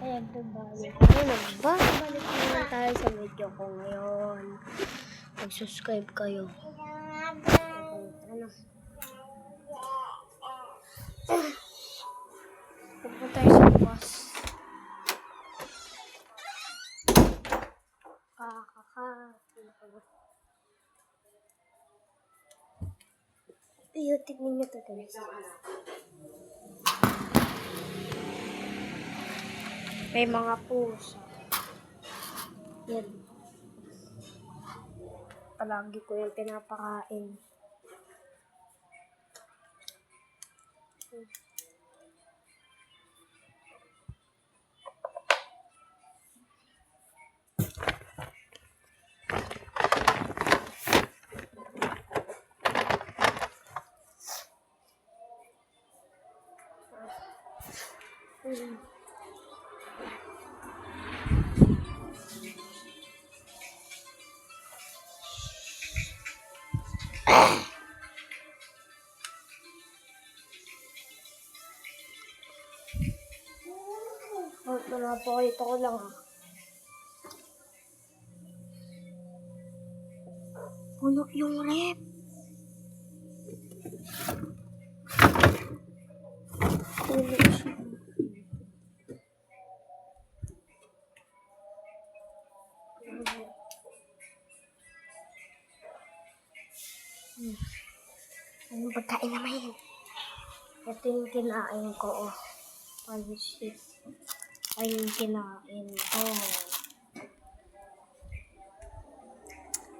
Ayan, nagbabalik naman tayo sa video ko ngayon. Mag-subscribe kayo. Pupunta tayo sa bus. Iyo, tignan nyo ito guys. May mga pusa. Yan. Palagi ko yung pinapakain. Ito na po, ito ko lang puno yung rep. Puno siya. Anong pagkain naman yun? Ito yung kinain ko, oh. Pansit. Ay, yung kinain ko.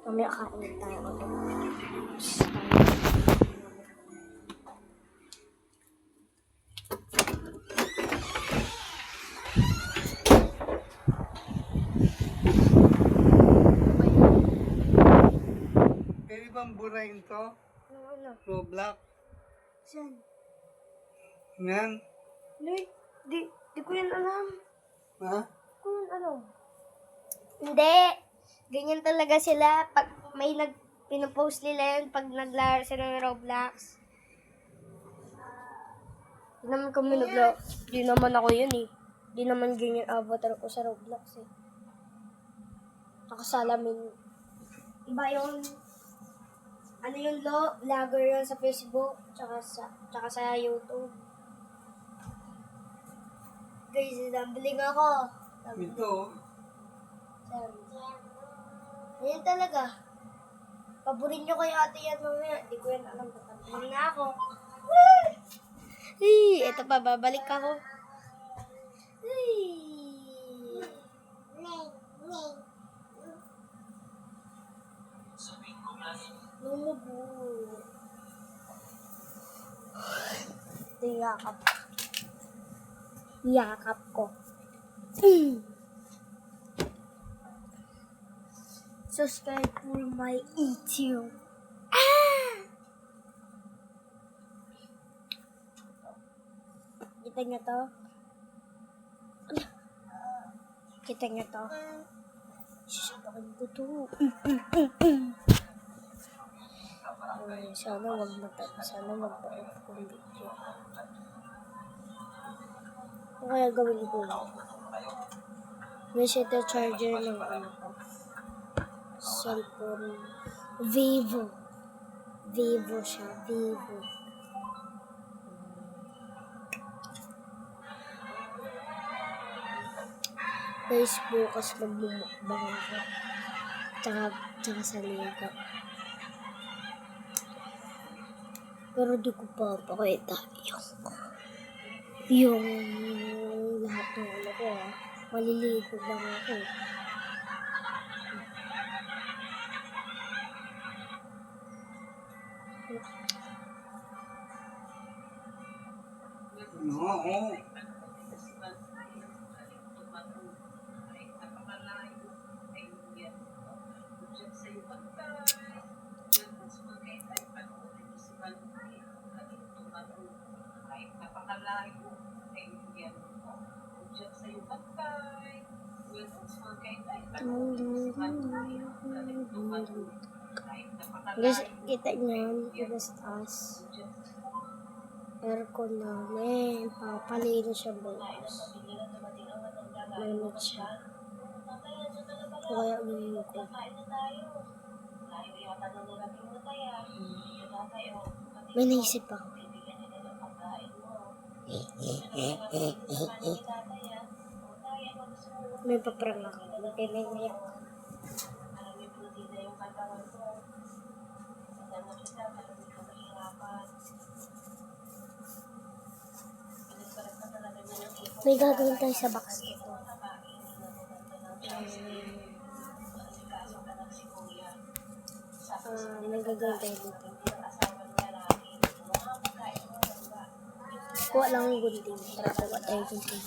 Mamaya kain tayo ulit. Pwede bang burahin to? Ano? Roblox? Saan? Yan? Di ko yan alam. Ha? Di ko yan alam. Hindi. Ganyan talaga sila. Pag may pinopost nila yun pag naglaro sila ng Roblox. Di naman kami naglaro. Di naman ako yun eh. Di naman ganyan avatar ko sa Roblox eh. Nakasalamin. Iba yung ano yung vlogger yun sa Facebook tsaka sa YouTube. Guys, nabiling ako. Ito. Ayan talaga. Paborin nyo kay ate yan mamaya. Hindi ko yan alam. Patabling na ako. Ay, eto pa, babalik ako. Ay. Lumubo. Ito yung yakap. Yakap ko. Subscribe for my YouTube. Kita nyo to? Kita nyo to? Sasabakin ko to. Sana wag magpa-off kong video. Ano kaya gawin ko? May set charger ng ano ko. Cellphone. Vivo. Vivo siya. Vivo. Guys, bukas magbumukbang ako. Tsaka sa Lego. Pero di ko papakita yung lahat ng ano ko ah. Maliligo lang ako. Oo. Guys, kita niyo yung taas. Aircon namin. Papalinis siya bukas. mainit siya. O kaya uminom ko. May naisip ako. May paprang ako. Hindi na iyak. May gagawin tayo sa box nito. May gagawin tayo dito. Kuha lang yung gunting. Tara, kuha tayo yung gunting.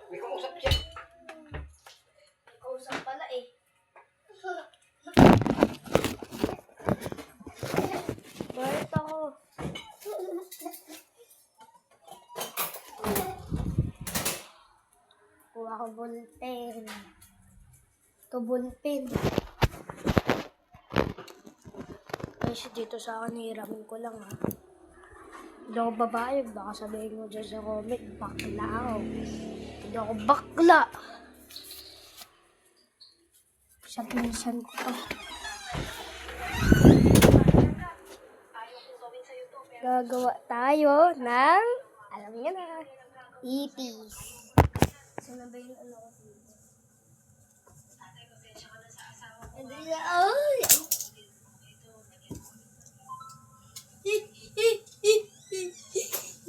May kausap siya. Kausap pala eh. Bakit ako? Kuha ko ballpen. Ito ballpen. Guys, dito sa akin, hiramin ko lang ha. Hindi ako babae, baka sabihin mo dyan sa comment, bakla ako. Hindi ako bakla. Sa pinsan ko to. Gagawa tayo ng, alam niyo na, ipis. Saan na ba yung ano ko dito? Ay!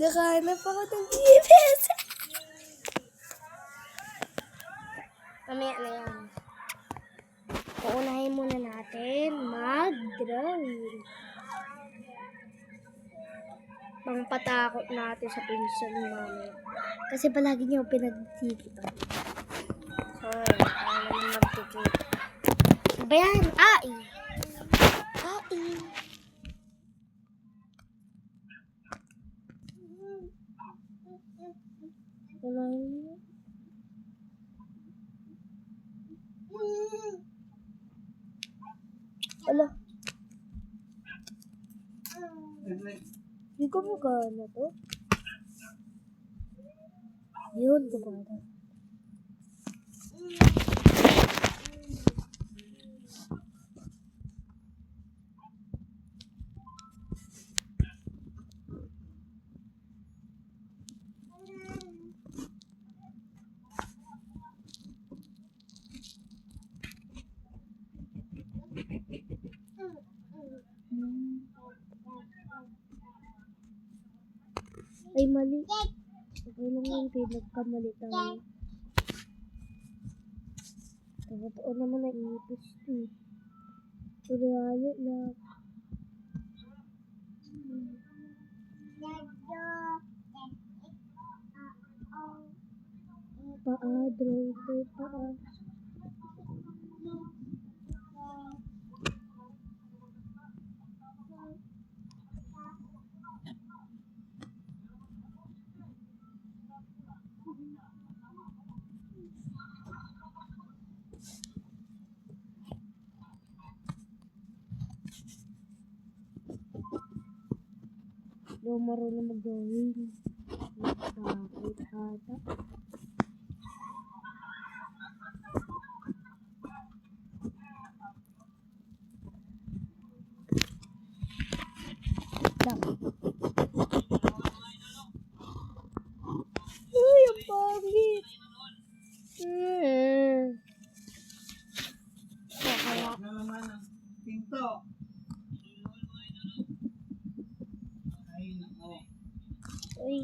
Nakahanap ako ng ipis. Mamaya na yan. Uunahin muna natin mag-drawing. Pangpatakot natin sa pinsan mami. Kasi palagi niyo pinagtikitan. So, kaya naman magtikita. Ano ba yan? Ai! Ai! Wala yun. Ala. Hindi ko magana to. Yun, gumana. Ay, mali. Okay lang yun, kaya nagkamali tayo. Totoo naman na ipis to. Kurali na. Paa, draw ko, paa. Hindi ako marunong mag-drawing. Takot ata. Lang. Uy, ang pangit. Kaya. Na naman ang pinto. Ay, nako. Uy.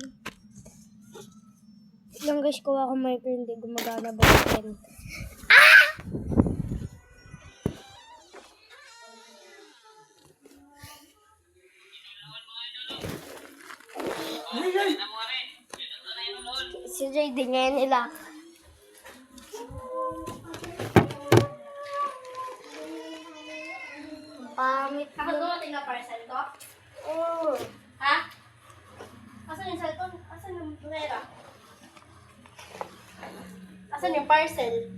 Lang guys, kuha ko micro, hindi gumagana ba yung pen? Si JD ngayon nila. Pamit Ako dumating na parcel ko? Oh. Ha? Asan yung cellphone? Asan yung pera? Asan yung parcel?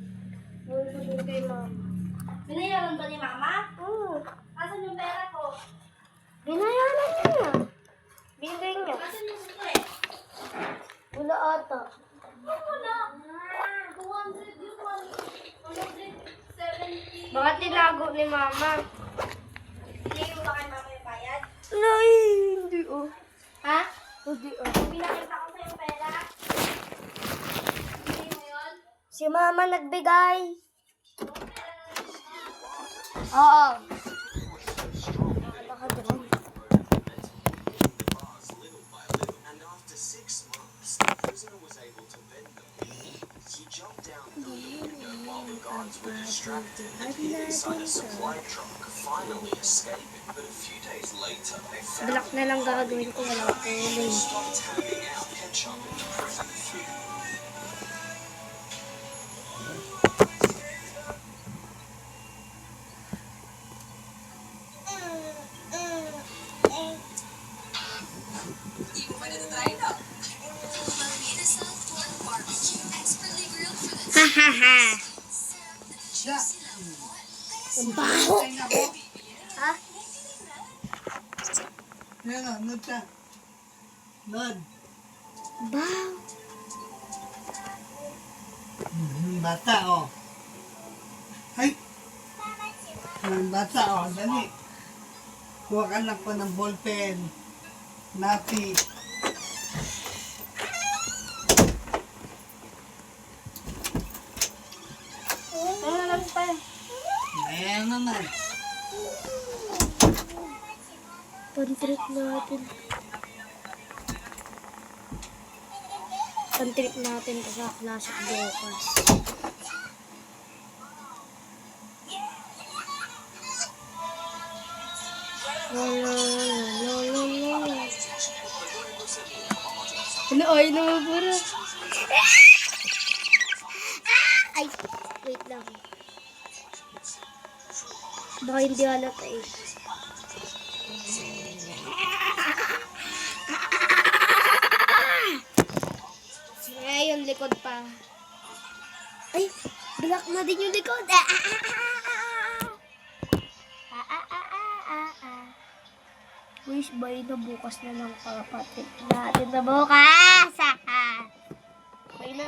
Bumili kay mama. Binayaran ba ni mama? Oo. Asan yung pera ko? Binayaran niya. Binigay niya. Asan yung ito eh? Wala ata. Wala. 200 yung 170. Baka tinago ni mama. Hindi mo ba kay mama yung bayad? Nay, hindi oh. Ha? Hindi oh. Pinakita ko sa yung pera. Hindi mo yun? Si mama nagbigay. Oo. Baka doon. And after 6 months, the prisoner was able to bend them. He jumped down through the window while the guards were distracted and hid inside a supply truck, finally escaping. But a few days later, they found Black na lang gagawin ko, wala ko they stopped handing out ketchup in the prison food. Hahaha. Siya. Ang baho. Ay, nako. Ha? Yan o, nod ka. Nod. Baho. Bata o. Ay. Bata o, dali. Kuha ka lang po ng ballpen. Napi. Ano lang pa? Ayan naman. Pan-trip natin. Pan-trip natin to sa klase bukas. Wala. Ano ay naman pura? Ay, wait lang. Baka hindi halata eh. Ay, yung likod pa. Ay, bilak na din yung likod. Wish bay na bukas na lang kapatid natin na bukas. Bay na.